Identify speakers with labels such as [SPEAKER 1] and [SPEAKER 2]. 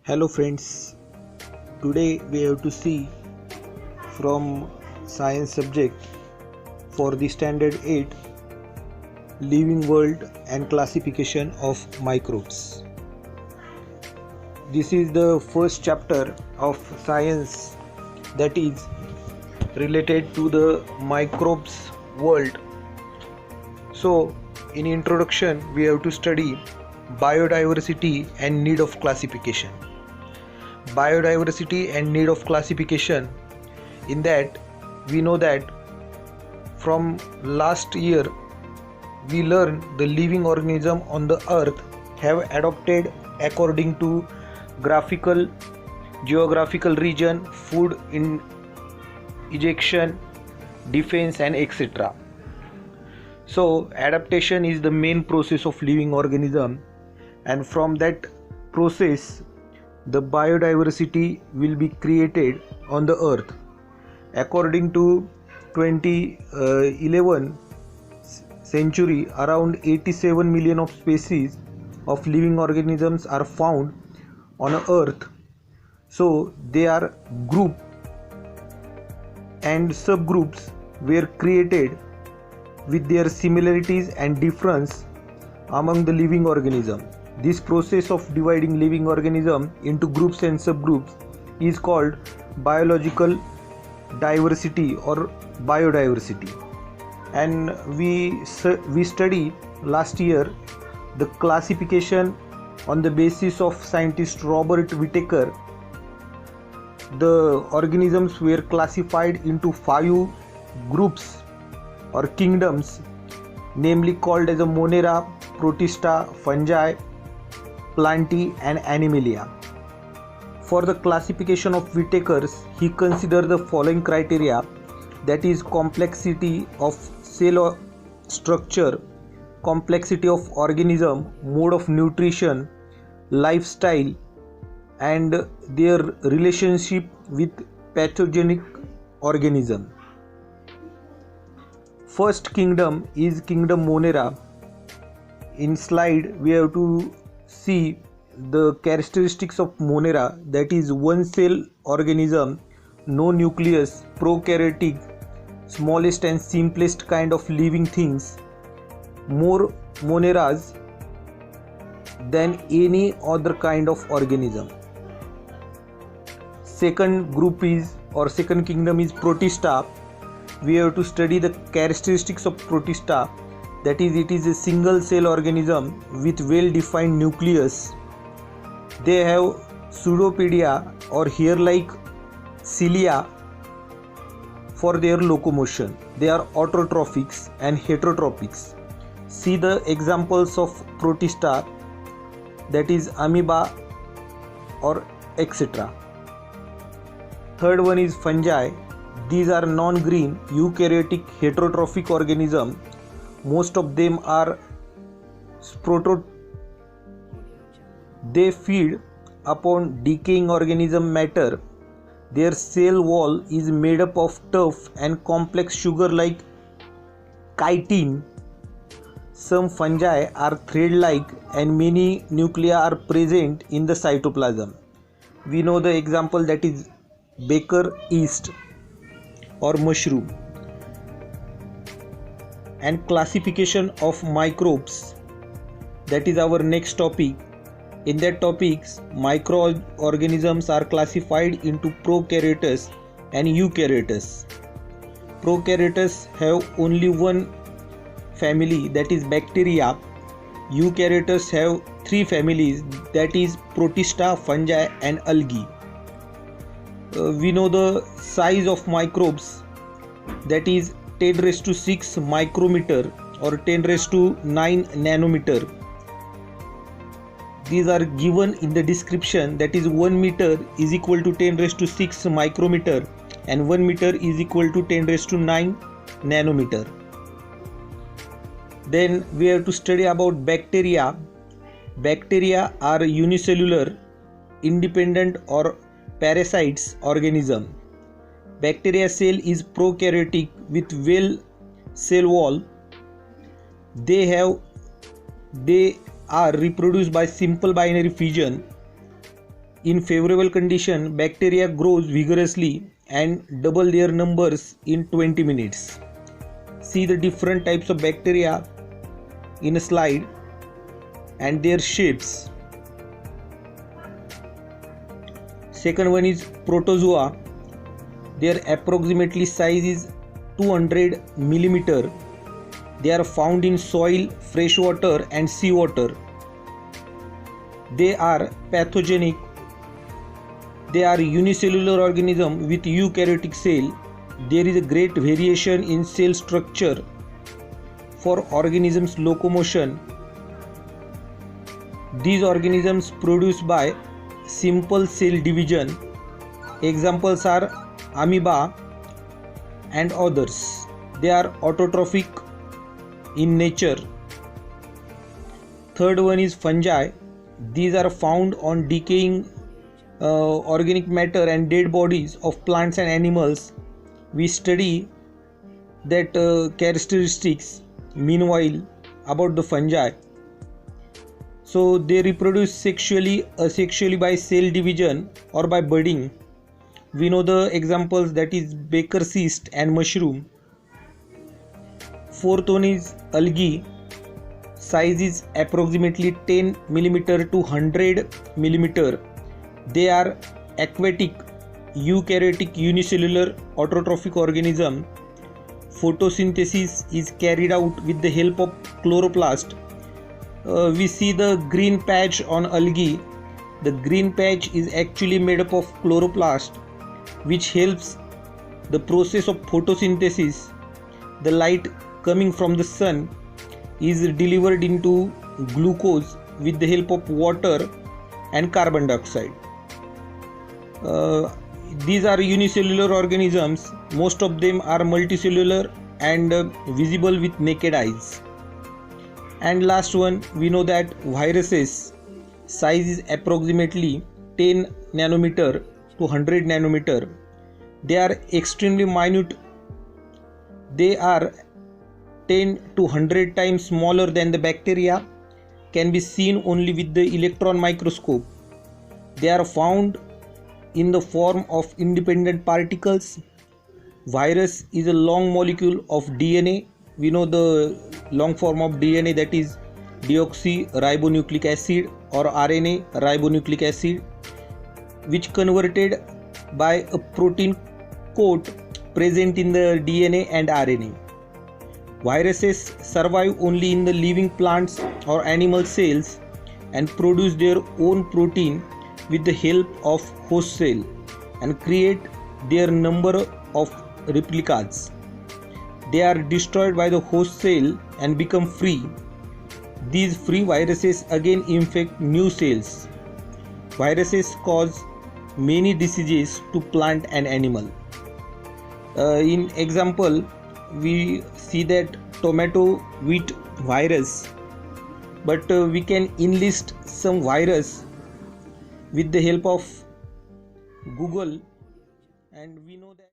[SPEAKER 1] Hello friends, today we have to see from science subject for the standard 8 living world and classification of microbes. This is the first chapter of science that is related to the microbes world. So in introduction we have to study biodiversity and need of classification. Biodiversity and need of classification, in that we know that from last year we learned the living organism on the earth have adopted according to geographical region, food in ejection, defense and etc. So adaptation is the main process of living organism, and from that process the biodiversity will be created on the earth. According to 2011 century, around 87 million of species of living organisms are found on earth. So they are group and subgroups were created with their similarities and difference among the living organism. This process of dividing living organism into groups and subgroups is called biological diversity or biodiversity. And we study last year the classification on the basis of scientist Robert Whittaker. The organisms were classified into 5 groups or kingdoms, namely called as a Monera, Protista, Fungi, Plantae and Animalia. For the classification of Whittaker's, he considered the following criteria, that is complexity of cell structure, complexity of organism, mode of nutrition, lifestyle and their relationship with pathogenic organism. First kingdom is kingdom Monera. In slide we have to see the characteristics of Monera, that is one cell organism, no nucleus, prokaryotic, smallest and simplest kind of living things, more Moneras than any other kind of organism. Second group is or second kingdom is Protista. We have to study the characteristics of Protista, that is it is a single cell organism with well defined nucleus. They have pseudopodia or hair like cilia for their locomotion. They are autotrophics and heterotrophics. See the examples of Protista, that is amoeba or etc. Third one is fungi. These are non-green eukaryotic heterotrophic organism. Most of them are they feed upon decaying organism matter. Their cell wall is made up of tough and complex sugar like chitin. Some fungi are thread-like and many nuclei are present in the cytoplasm. We know the example, that is Baker yeast or mushroom. And classification of microbes, that is our next topic. In that topics, microorganisms are classified into prokaryotes and eukaryotes. Prokaryotes have only one family, that is bacteria. Eukaryotes have 3 families, that is Protista, fungi and algae. We know the size of microbes, that is 10 raised to 6 micrometer or 10 raised to 9 nanometer. These are given in the description, that is 1 meter is equal to 10 raised to 6 micrometer and 1 meter is equal to 10 raised to 9 nanometer. Then we have to study about bacteria. Bacteria are unicellular, independent or parasites organism. Bacteria cell is prokaryotic with well cell wall. They are reproduced by simple binary fission. In favorable condition, bacteria grows vigorously and double their numbers in 20 minutes. See the different types of bacteria in a slide and their shapes. Second one is protozoa. Their approximately size is 200 millimeter. They are found in soil, fresh water and seawater. They are pathogenic. They are unicellular organism with eukaryotic cell. There is a great variation in cell structure for organisms' locomotion. These organisms produced by simple cell division. Examples are amoeba and others. They are autotrophic in nature. Third one is fungi. These are found on decaying organic matter and dead bodies of plants and animals. We study that characteristics meanwhile about the fungi. So they reproduce sexually, asexually by cell division or by budding. We know the examples, that is Baker cyst and mushroom. Fourth one is algae. Size is approximately 10 mm to 100 mm. They are aquatic, eukaryotic, unicellular, autotrophic organism. Photosynthesis is carried out with the help of chloroplast. We see the green patch on algae. The green patch is actually made up of chloroplast, which helps the process of photosynthesis. The light coming from the sun is delivered into glucose with the help of water and carbon dioxide. These are unicellular organisms. Most of them are multicellular and visible with naked eyes. And last one, we know that viruses size is approximately 10 nanometer to 100 nanometer. They are extremely minute. They are 10 to 100 times smaller than the bacteria, can be seen only with the electron microscope. They are found in the form of independent particles. Virus is a long molecule of DNA. We know the long form of DNA, that is deoxyribonucleic acid, or RNA ribonucleic acid, which converted by a protein coat present in the DNA and RNA. Viruses survive only in the living plants or animal cells and produce their own protein with the help of host cell and create their number of replicas. They are destroyed by the host cell and become free. These free viruses again infect new cells. Viruses cause many diseases to plant and animal. In example, we see that tomato wheat virus, but we can enlist some virus with the help of Google, and we know that